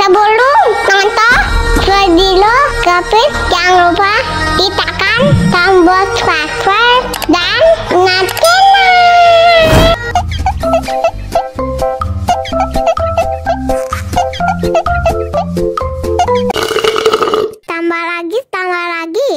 Sebelum nonton video Kepit, jangan lupa tekan tombol subscribe dan nyalakan. Tambah lagi. Mau lagi.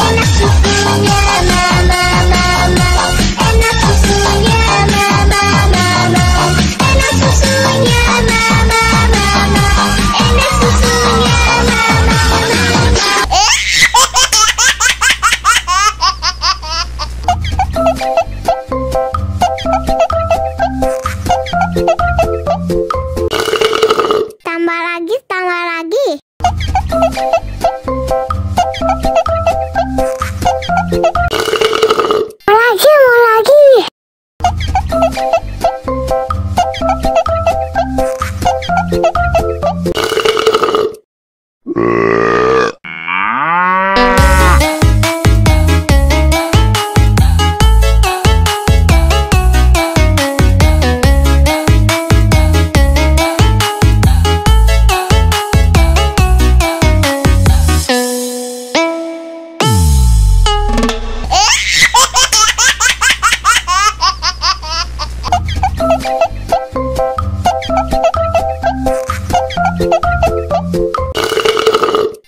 Enak susunya mama, enak susunya mama, enak susunya mama, enak susunya mama. Tambah lagi. Mau lagi.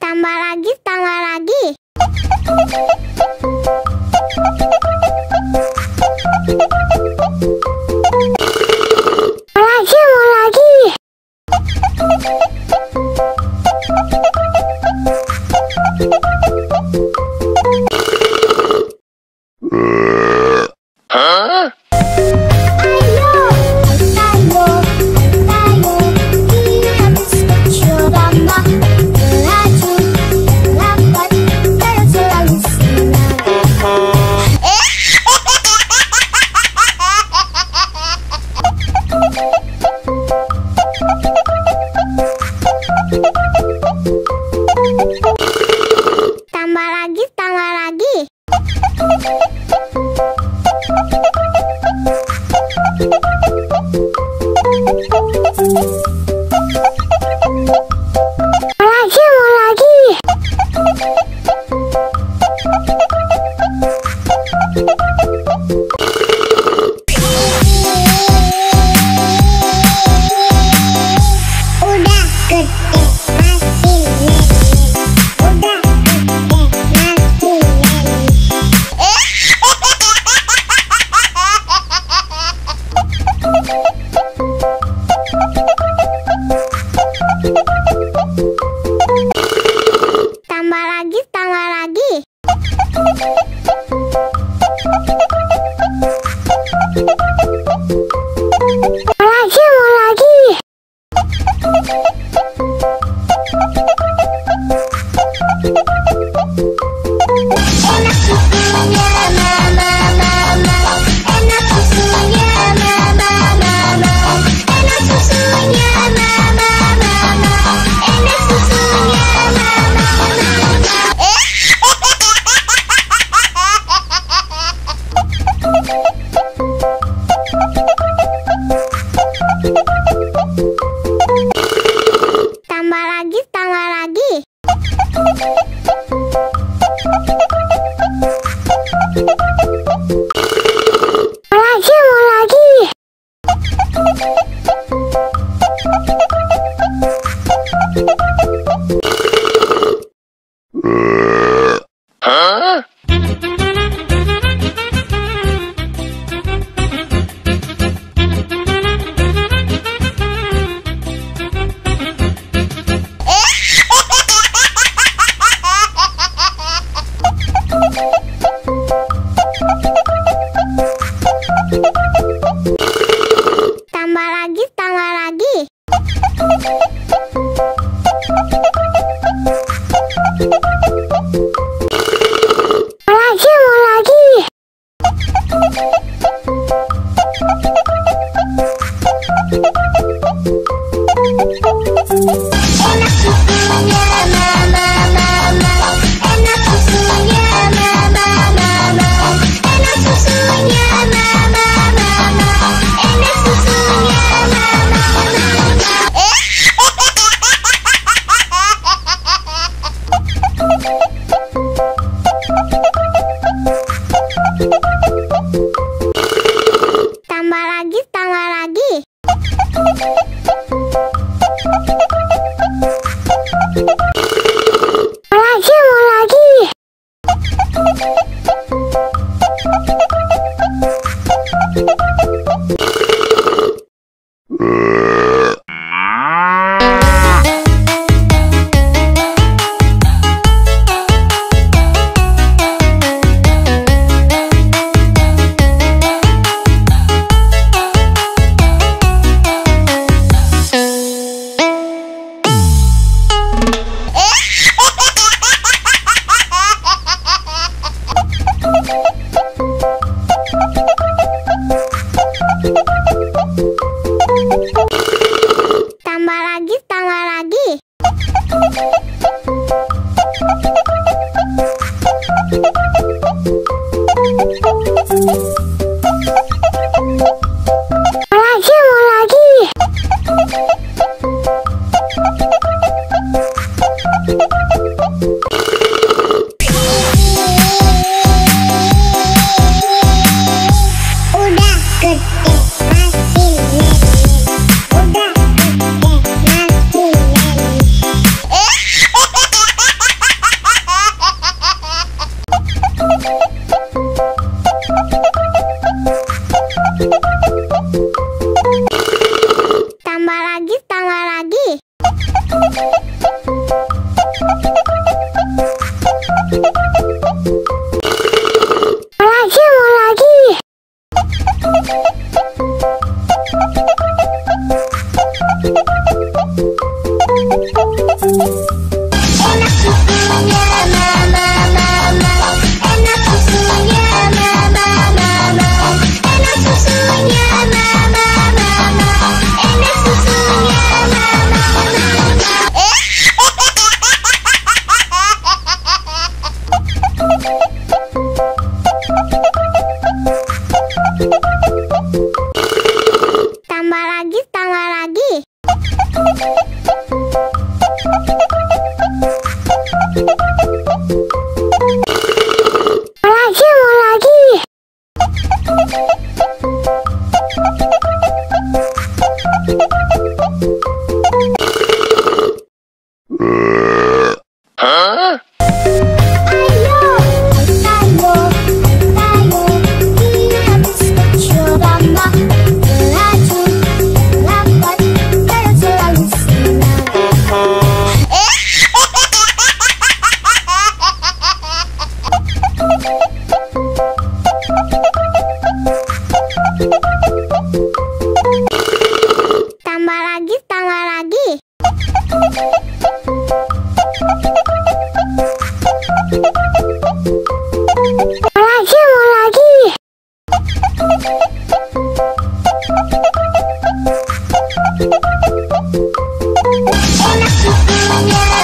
Tambah lagi. Mau lagi. Tambah lagi. Mau lagi. Udah gede masih nenek. Udah gede masih nenek. Mau lagi. Tambah lagi, tambah lagi. Mau lagi. Udah gede masih lele. Udah gede masih lele. Tambah lagi, tambah lagi. Mau lagi. Enak susunya mama, mama. Enak susunya mama, mama. Enak susunya mama, mama. Enak susunya mama, tambah lagi, tambah lagi. Mau lagi. Hah? Ayo, kita bisa coba melaju, lambat, terus selalu senang. Tambah lagi, tambah lagi. Mau lagi. Enak susunya